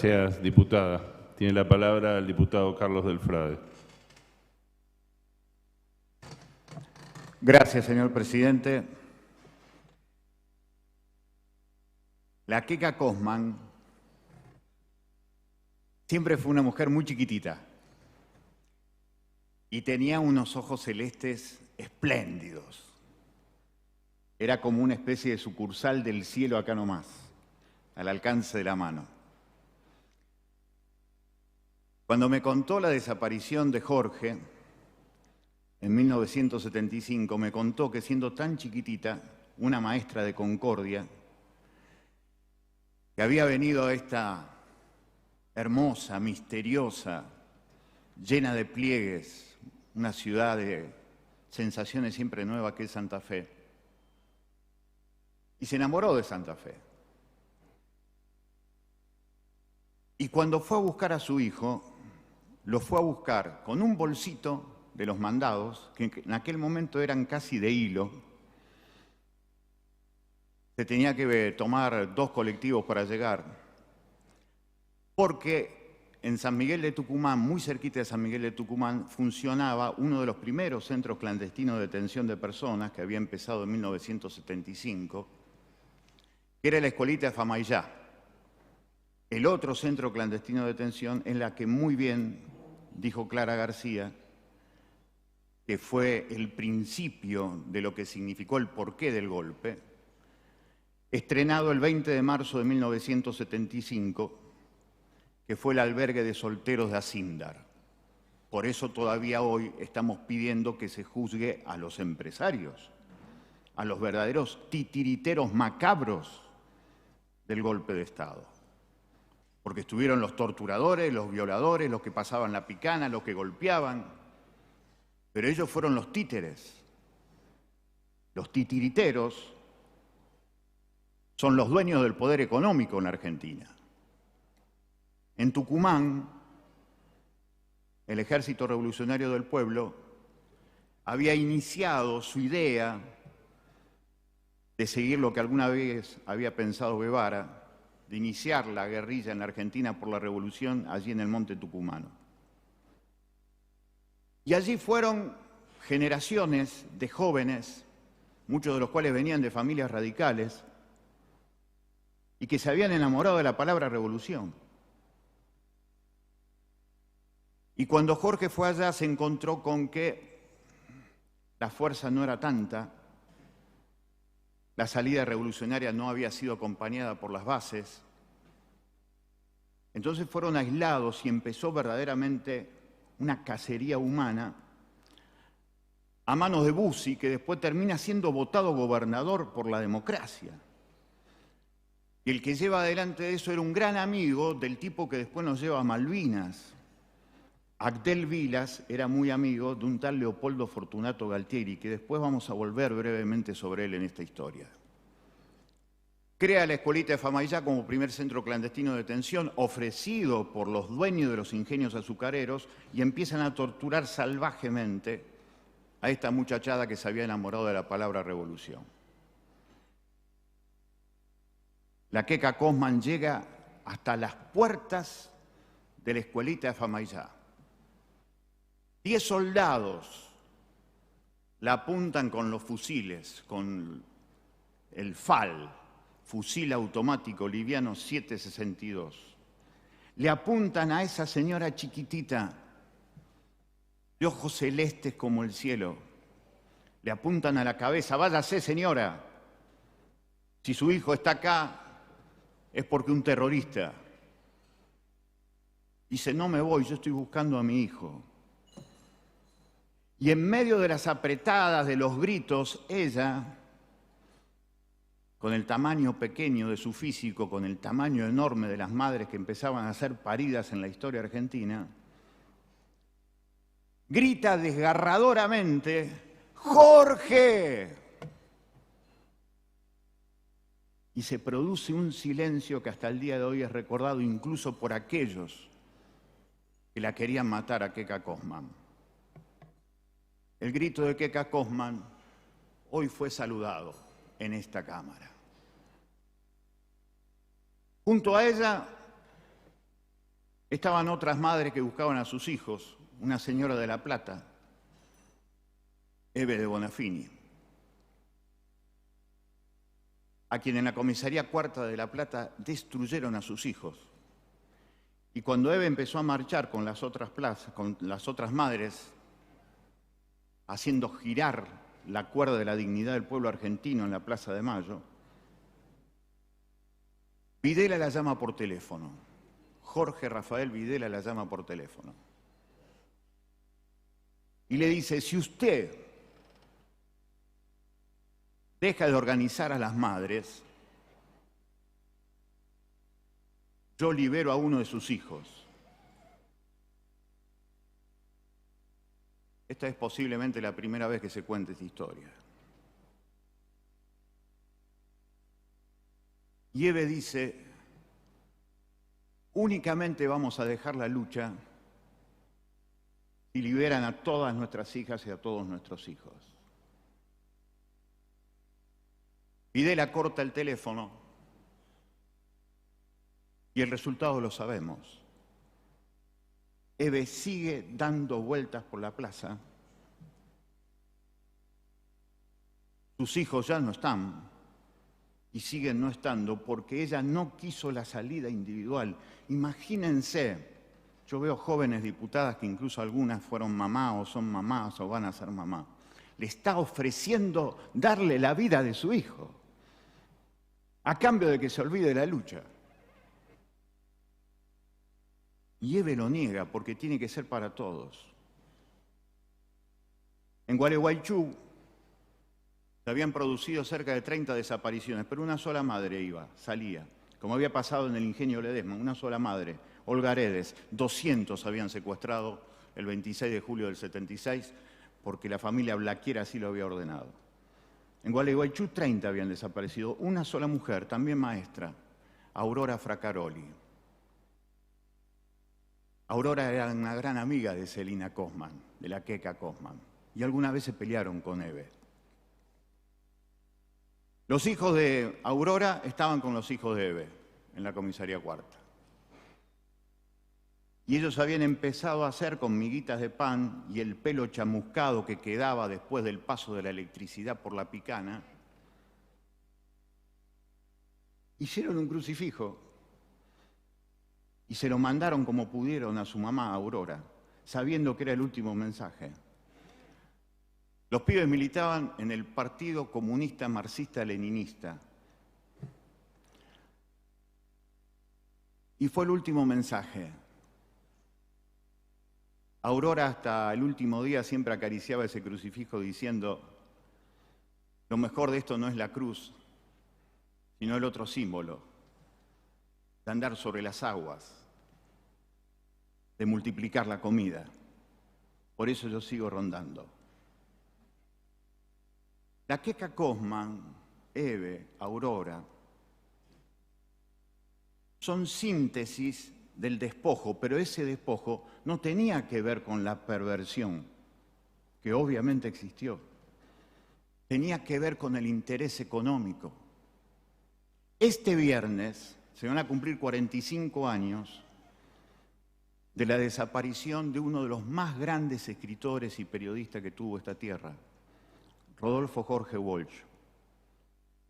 Gracias, diputada. Tiene la palabra el diputado Carlos Delfrade. Gracias, señor presidente. La Queca Cosman siempre fue una mujer muy chiquitita y tenía unos ojos celestes espléndidos. Era como una especie de sucursal del cielo acá nomás, al alcance de la mano. Cuando me contó la desaparición de Jorge, en 1975, me contó que siendo tan chiquitita, una maestra de Concordia, que había venido a esta hermosa, misteriosa, llena de pliegues, una ciudad de sensaciones siempre nuevas que es Santa Fe, y se enamoró de Santa Fe. Y cuando fue a buscar a su hijo, lo fue a buscar con un bolsito de los mandados, que en aquel momento eran casi de hilo. Se tenía que tomar 2 colectivos para llegar, porque en San Miguel de Tucumán, muy cerquita de San Miguel de Tucumán, funcionaba uno de los primeros centros clandestinos de detención de personas, que había empezado en 1975, que era la escuelita de Famaillá. El otro centro clandestino de detención en la que muy bien dijo Clara García, que fue el principio de lo que significó el porqué del golpe, estrenado el 20 de marzo de 1975, que fue el albergue de solteros de Acíndar. Por eso todavía hoy estamos pidiendo que se juzgue a los empresarios, a los verdaderos titiriteros macabros del golpe de Estado. Porque estuvieron los torturadores, los violadores, los que pasaban la picana, los que golpeaban, pero ellos fueron los títeres. Los titiriteros son los dueños del poder económico en la Argentina. En Tucumán, el Ejército Revolucionario del Pueblo había iniciado su idea de seguir lo que alguna vez había pensado Guevara, de iniciar la guerrilla en la Argentina por la revolución allí en el Monte Tucumano. Y allí fueron generaciones de jóvenes, muchos de los cuales venían de familias radicales, y que se habían enamorado de la palabra revolución. Y cuando Jorge fue allá se encontró con que la fuerza no era tanta, la salida revolucionaria no había sido acompañada por las bases. Entonces fueron aislados y empezó verdaderamente una cacería humana a manos de Bussi, que después termina siendo votado gobernador por la democracia. Y el que lleva adelante eso era un gran amigo del tipo que después nos lleva a Malvinas. Abdel Vilas era muy amigo de un tal Leopoldo Fortunato Galtieri, que después vamos a volver brevemente sobre él en esta historia. Crea la escuelita de Famaillá como primer centro clandestino de detención, ofrecido por los dueños de los ingenios azucareros, y empiezan a torturar salvajemente a esta muchachada que se había enamorado de la palabra revolución. La Queca Cosman llega hasta las puertas de la escuelita de Famaillá. 10 soldados la apuntan con los fusiles, con el FAL, fusil automático liviano 7.62. Le apuntan a esa señora chiquitita, de ojos celestes como el cielo. Le apuntan a la cabeza: váyase, señora. Si su hijo está acá, es porque un terrorista. Dice: no me voy, yo estoy buscando a mi hijo. Y en medio de las apretadas, de los gritos, ella, con el tamaño pequeño de su físico, con el tamaño enorme de las madres que empezaban a ser paridas en la historia argentina, grita desgarradoramente: ¡Jorge! Y se produce un silencio que hasta el día de hoy es recordado incluso por aquellos que la querían matar a Queca Cosman. El grito de Queca Cosman hoy fue saludado en esta Cámara. Junto a ella, Estaban otras madres que buscaban a sus hijos, una señora de La Plata, Eve de Bonafini, a quien en la comisaría cuarta de La Plata destruyeron a sus hijos. Y cuando Eve empezó a marchar con las otras madres, haciendo girar la cuerda de la dignidad del pueblo argentino en la Plaza de Mayo, Videla la llama por teléfono. Jorge Rafael Videla la llama por teléfono. Y le dice, si usted deja de organizar a las madres, yo libero a uno de sus hijos. Esta es posiblemente la primera vez que se cuenta esta historia. Y Eve dice, únicamente vamos a dejar la lucha si liberan a todas nuestras hijas y a todos nuestros hijos. Videla corta el teléfono y el resultado lo sabemos. Eve sigue dando vueltas por la plaza. Sus hijos ya no están y siguen no estando porque ella no quiso la salida individual. Imagínense, yo veo jóvenes diputadas que incluso algunas fueron mamá o son mamás o van a ser mamá. Le está ofreciendo darle la vida de su hijo a cambio de que se olvide de la lucha. Y Eve lo niega porque tiene que ser para todos. En Gualeguaychú se habían producido cerca de 30 desapariciones, pero una sola madre salía, como había pasado en el Ingenio Ledesma, una sola madre, Olga Aredes. 200 habían secuestrado el 26 de julio del 76 porque la familia Blaquiera así lo había ordenado. En Gualeguaychú 30 habían desaparecido, una sola mujer, también maestra, Aurora Fracaroli. Aurora era una gran amiga de Celina Cosman, de la Queca Cosman, y alguna vez se pelearon con Eve. Los hijos de Aurora estaban con los hijos de Eve en la comisaría cuarta. Y ellos habían empezado a hacer con miguitas de pan y el pelo chamuscado que quedaba después del paso de la electricidad por la picana, hicieron un crucifijo y se lo mandaron como pudieron a su mamá, Aurora, sabiendo que era el último mensaje. Los pibes militaban en el Partido Comunista Marxista-Leninista. Y fue el último mensaje. Aurora hasta el último día siempre acariciaba ese crucifijo diciendo, lo mejor de esto no es la cruz, sino el otro símbolo, de andar sobre las aguas, de multiplicar la comida. Por eso yo sigo rondando. La Queca Cosman, Eve, Aurora, son síntesis del despojo, pero ese despojo no tenía que ver con la perversión, que obviamente existió. Tenía que ver con el interés económico. Este viernes se van a cumplir 45 años de la desaparición de uno de los más grandes escritores y periodistas que tuvo esta tierra, Rodolfo Jorge Walsh.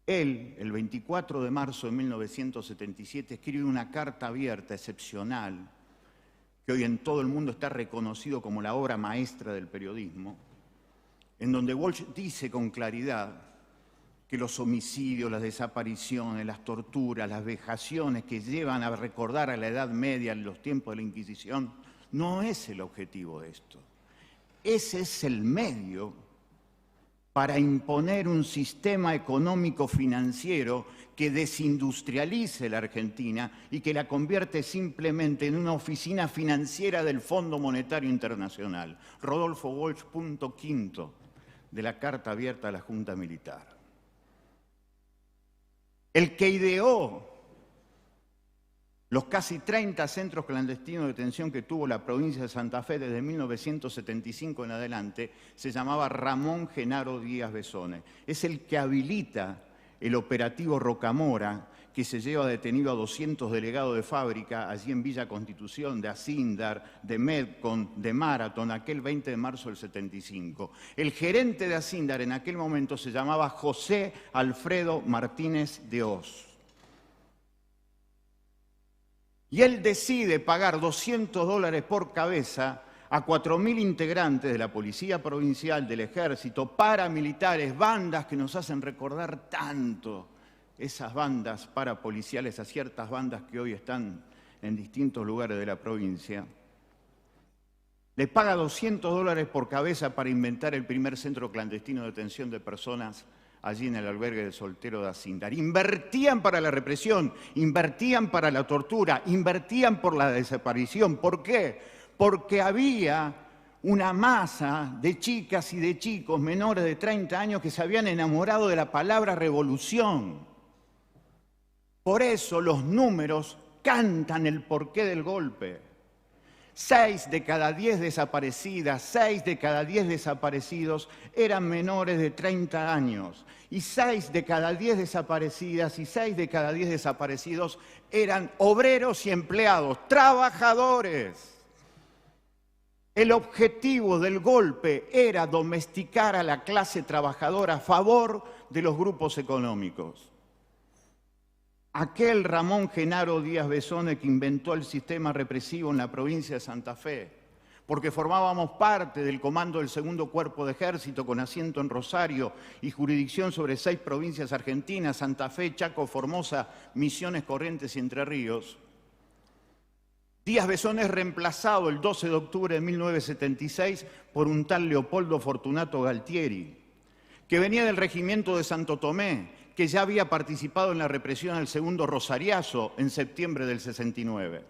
Él, el 24 de marzo de 1977, escribe una carta abierta excepcional, que hoy en todo el mundo está reconocido como la obra maestra del periodismo, en donde Walsh dice con claridad que los homicidios, las desapariciones, las torturas, las vejaciones que llevan a recordar a la Edad Media, en los tiempos de la Inquisición, no es el objetivo de esto. Ese es el medio para imponer un sistema económico-financiero que desindustrialice la Argentina y que la convierte simplemente en una oficina financiera del Fondo Monetario Internacional. Rodolfo Walsh, punto quinto de la Carta Abierta a la Junta Militar. El que ideó los casi 30 centros clandestinos de detención que tuvo la provincia de Santa Fe desde 1975 en adelante, se llamaba Ramón Genaro Díaz Besone. Es el que habilita el operativo Rocamora, que se lleva detenido a 200 delegados de fábrica allí en Villa Constitución, de Asindar, de Medcon, de Marathon, aquel 20 de marzo del 75. El gerente de Asindar en aquel momento se llamaba José Alfredo Martínez de Hoz. Y él decide pagar $200 por cabeza a 4.000 integrantes de la Policía Provincial, del Ejército, paramilitares, bandas que nos hacen recordar tanto esas bandas parapoliciales, a ciertas bandas que hoy están en distintos lugares de la provincia. Le paga $200 por cabeza para inventar el primer centro clandestino de detención de personas allí en el albergue de soltero de Asindar. Invertían para la represión, invertían para la tortura, invertían por la desaparición. ¿Por qué? Porque había una masa de chicas y de chicos menores de 30 años que se habían enamorado de la palabra revolución. Por eso los números cantan el porqué del golpe. 6 de cada 10 desaparecidas, 6 de cada 10 desaparecidos eran menores de 30 años. Y 6 de cada 10 desaparecidas y 6 de cada 10 desaparecidos eran obreros y empleados, trabajadores. El objetivo del golpe era domesticar a la clase trabajadora a favor de los grupos económicos. Aquel Ramón Genaro Díaz Besone que inventó el sistema represivo en la provincia de Santa Fe, porque formábamos parte del comando del Segundo Cuerpo de Ejército con asiento en Rosario y jurisdicción sobre 6 provincias argentinas, Santa Fe, Chaco, Formosa, Misiones, Corrientes y Entre Ríos. Díaz Besone es reemplazado el 12 de octubre de 1976 por un tal Leopoldo Fortunato Galtieri, que venía del regimiento de Santo Tomé, que ya había participado en la represión al segundo Rosariazo en septiembre del 69.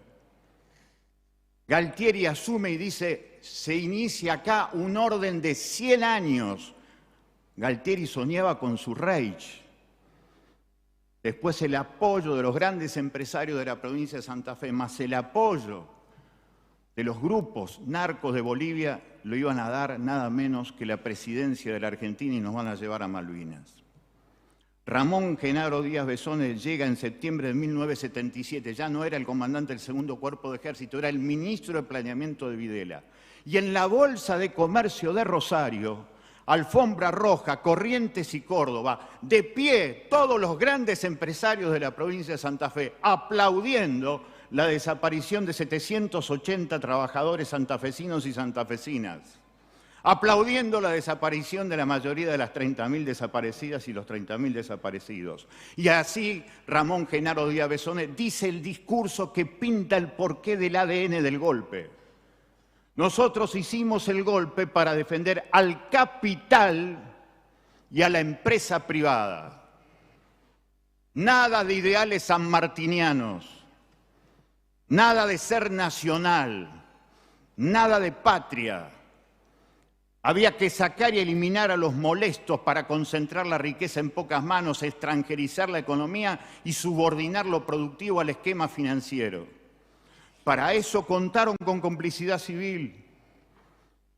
Galtieri asume y dice, se inicia acá un orden de 100 años. Galtieri soñaba con su Reich. Después el apoyo de los grandes empresarios de la provincia de Santa Fe, más el apoyo de los grupos narcos de Bolivia, lo iban a dar nada menos que la presidencia de la Argentina y nos van a llevar a Malvinas. Ramón Genaro Díaz Besone llega en septiembre de 1977, ya no era el comandante del Segundo Cuerpo de Ejército, era el ministro de Planeamiento de Videla. Y en la Bolsa de Comercio de Rosario, Alfombra Roja, Corrientes y Córdoba, de pie todos los grandes empresarios de la provincia de Santa Fe, aplaudiendo la desaparición de 780 trabajadores santafesinos y santafesinas, aplaudiendo la desaparición de la mayoría de las 30.000 desaparecidas y los 30.000 desaparecidos. Y así Ramón Genaro Díaz Besone dice el discurso que pinta el porqué del ADN del golpe. Nosotros hicimos el golpe para defender al capital y a la empresa privada. Nada de ideales sanmartinianos, nada de ser nacional, nada de patria. Había que sacar y eliminar a los molestos para concentrar la riqueza en pocas manos, extranjerizar la economía y subordinar lo productivo al esquema financiero. Para eso contaron con complicidad civil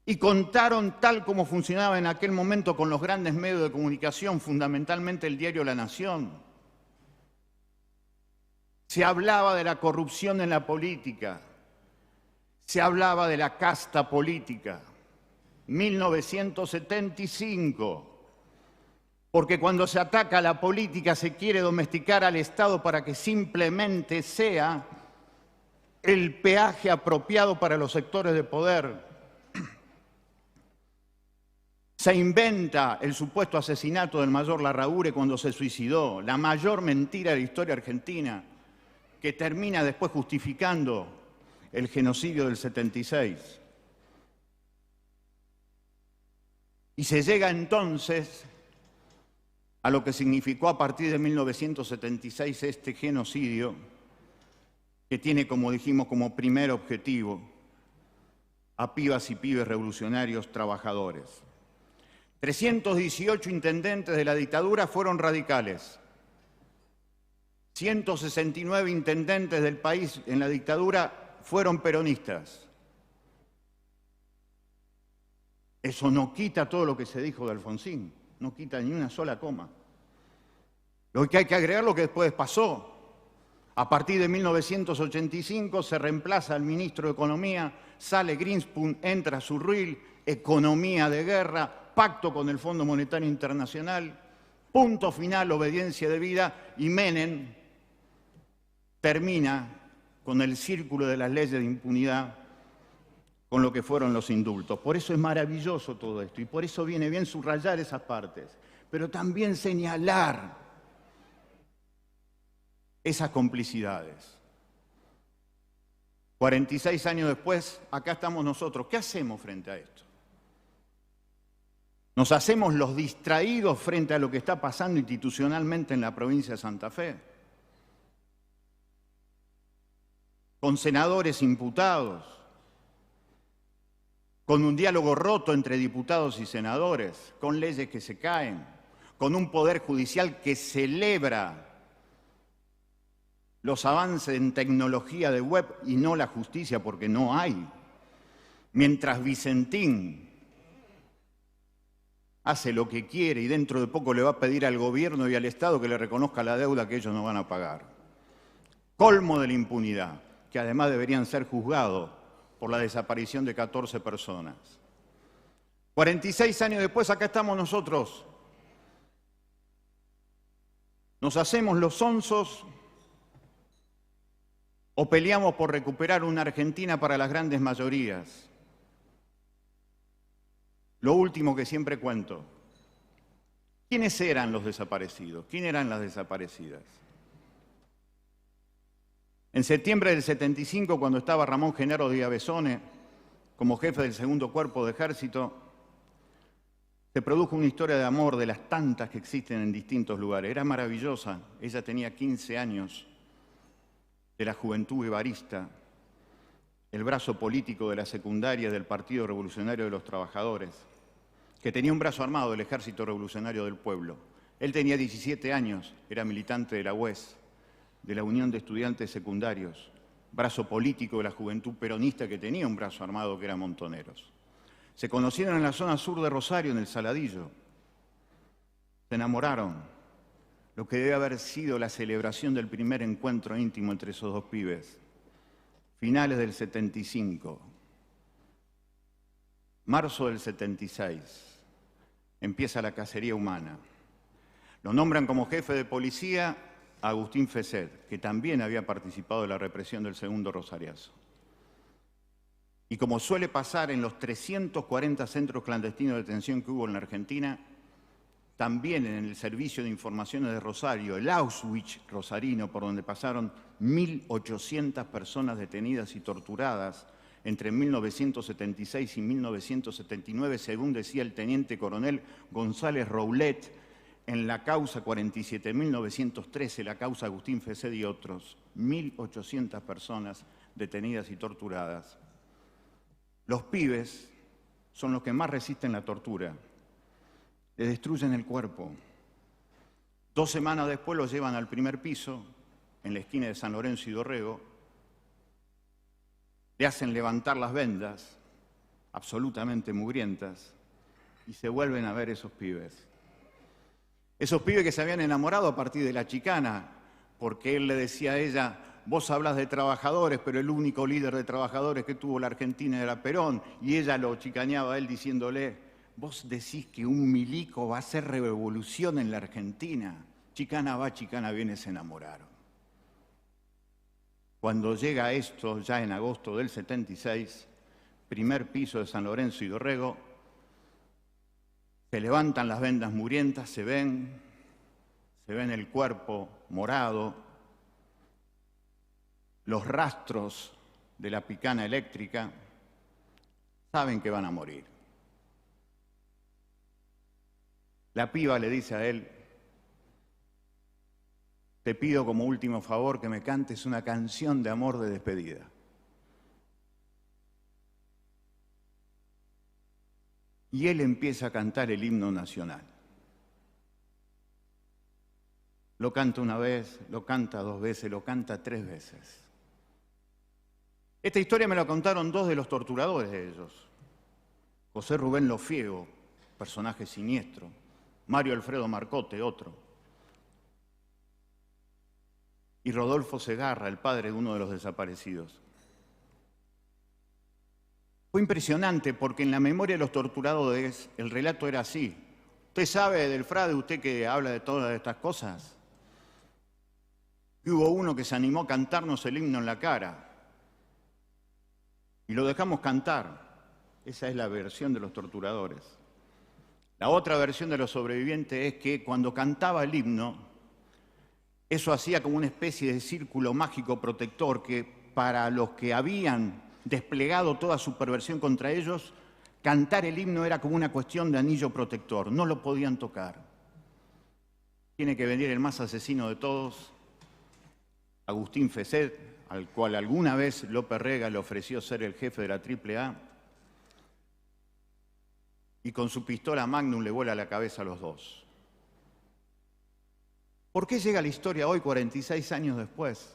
y contaron tal como funcionaba en aquel momento con los grandes medios de comunicación, fundamentalmente el diario La Nación. Se hablaba de la corrupción en la política, se hablaba de la casta política. 1975, porque cuando se ataca a la política se quiere domesticar al Estado para que simplemente sea el peaje apropiado para los sectores de poder. Se inventa el supuesto asesinato del mayor Larraure cuando se suicidó, la mayor mentira de la historia argentina, que termina después justificando el genocidio del 76. Y se llega entonces a lo que significó a partir de 1976 este genocidio, que tiene, como dijimos, como primer objetivo a pibas y pibes revolucionarios trabajadores. 318 intendentes de la dictadura fueron radicales. 169 intendentes del país en la dictadura fueron peronistas. Eso no quita todo lo que se dijo de Alfonsín, no quita ni una sola coma. Lo que hay que agregar es lo que después pasó. A partir de 1985 se reemplaza al ministro de Economía, sale Greenspan, entra Zurril, economía de guerra, pacto con el Fondo Monetario Internacional, punto final, obediencia debida, y Menem termina con el círculo de las leyes de impunidad, con lo que fueron los indultos. Por eso es maravilloso todo esto y por eso viene bien subrayar esas partes, pero también señalar esas complicidades. 46 años después, acá estamos nosotros. ¿Qué hacemos frente a esto? ¿Nos hacemos los distraídos frente a lo que está pasando institucionalmente en la provincia de Santa Fe? Con senadores imputados, con un diálogo roto entre diputados y senadores, con leyes que se caen, con un poder judicial que celebra los avances en tecnología de web y no la justicia porque no hay. Mientras Vicentín hace lo que quiere y dentro de poco le va a pedir al gobierno y al Estado que le reconozca la deuda que ellos no van a pagar. Colmo de la impunidad, que además deberían ser juzgados por la desaparición de 14 personas. 46 años después, acá estamos nosotros. ¿Nos hacemos los sonsos o peleamos por recuperar una Argentina para las grandes mayorías? Lo último que siempre cuento. ¿Quiénes eran los desaparecidos? ¿Quién eran las desaparecidas? En septiembre del 75, cuando estaba Ramón Genaro Díaz Besone como jefe del segundo cuerpo de ejército, se produjo una historia de amor de las tantas que existen en distintos lugares. Era maravillosa. Ella tenía 15 años, de la juventud guevarista, el brazo político de la secundaria del Partido Revolucionario de los Trabajadores, que tenía un brazo armado del Ejército Revolucionario del Pueblo. Él tenía 17 años, era militante de la UES, de la Unión de Estudiantes Secundarios, brazo político de la juventud peronista que tenía un brazo armado que era Montoneros. Se conocieron en la zona sur de Rosario, en el Saladillo. Se enamoraron, lo que debe haber sido la celebración del primer encuentro íntimo entre esos dos pibes. Finales del 75. Marzo del 76. Empieza la cacería humana. Lo nombran como jefe de policía a Agustín Feset, que también había participado en la represión del segundo Rosariazo. Y como suele pasar en los 340 centros clandestinos de detención que hubo en la Argentina, también en el Servicio de Informaciones de Rosario, el Auschwitz rosarino, por donde pasaron 1.800 personas detenidas y torturadas entre 1976 y 1979, según decía el teniente coronel González Roulet, en la causa 47.913, la causa Agustín Feset y otros, 1.800 personas detenidas y torturadas. Los pibes son los que más resisten la tortura. Le destruyen el cuerpo. 2 semanas después los llevan al primer piso, en la esquina de San Lorenzo y Dorrego. Le hacen levantar las vendas, absolutamente mugrientas, y se vuelven a ver esos pibes. Esos pibes que se habían enamorado a partir de la chicana, porque él le decía a ella: vos hablas de trabajadores, pero el único líder de trabajadores que tuvo la Argentina era Perón, y ella lo chicaneaba a él diciéndole: vos decís que un milico va a hacer revolución en la Argentina. Chicana va, chicana viene, se enamoraron. Cuando llega esto, ya en agosto del 76, primer piso de San Lorenzo y Dorrego, se levantan las vendas mugrientas, se ven el cuerpo morado, los rastros de la picana eléctrica, saben que van a morir. La piba le dice a él: te pido como último favor que me cantes una canción de amor de despedida. Y él empieza a cantar el himno nacional. Lo canta una vez, lo canta 2 veces, lo canta 3 veces. Esta historia me la contaron 2 de los torturadores de ellos. José Rubén Lofiego, personaje siniestro. Mario Alfredo Marcote, otro. y Rodolfo Segarra, el padre de uno de los desaparecidos. Fue impresionante porque en la memoria de los torturadores el relato era así. ¿Usted sabe, Delfrade, usted que habla de todas estas cosas? Y hubo uno que se animó a cantarnos el himno en la cara. Y lo dejamos cantar. Esa es la versión de los torturadores. La otra versión de los sobrevivientes es que cuando cantaba el himno, eso hacía como una especie de círculo mágico protector que para los que habían desplegado toda su perversión contra ellos, cantar el himno era como una cuestión de anillo protector, no lo podían tocar. Tiene que venir el más asesino de todos, Agustín Fesset, al cual alguna vez López Rega le ofreció ser el jefe de la AAA, y con su pistola Magnum le vuela la cabeza a los dos. ¿Por qué llega la historia hoy, 46 años después?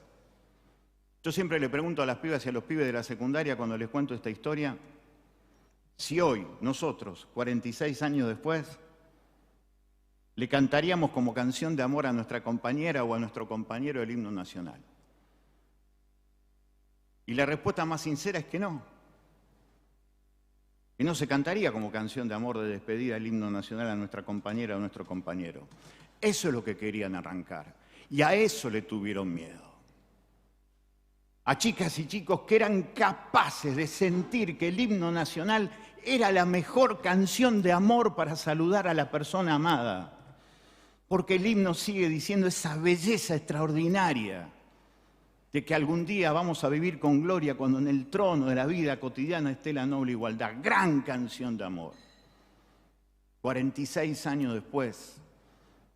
Yo siempre le pregunto a las pibas y a los pibes de la secundaria cuando les cuento esta historia, si hoy, nosotros, 46 años después, le cantaríamos como canción de amor a nuestra compañera o a nuestro compañero el himno nacional. Y la respuesta más sincera es que no. Que no se cantaría como canción de amor de despedida el himno nacional a nuestra compañera o a nuestro compañero. Eso es lo que querían arrancar. Y a eso le tuvieron miedo. A chicas y chicos que eran capaces de sentir que el himno nacional era la mejor canción de amor para saludar a la persona amada. Porque el himno sigue diciendo esa belleza extraordinaria de que algún día vamos a vivir con gloria cuando en el trono de la vida cotidiana esté la noble igualdad. Gran canción de amor. 46 años después,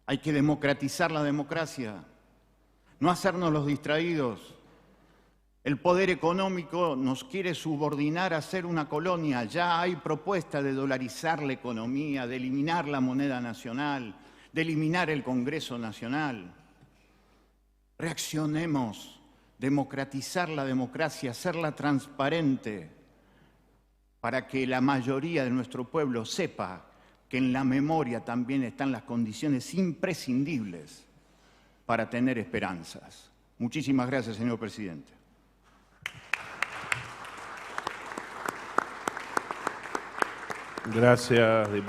hay que democratizar la democracia, no hacernos los distraídos. El poder económico nos quiere subordinar a ser una colonia. Ya hay propuesta de dolarizar la economía, de eliminar la moneda nacional, de eliminar el Congreso Nacional. Reaccionemos. Democratizar la democracia, hacerla transparente, para que la mayoría de nuestro pueblo sepa que en la memoria también están las condiciones imprescindibles para tener esperanzas. Muchísimas gracias, señor presidente. Gracias, diputado.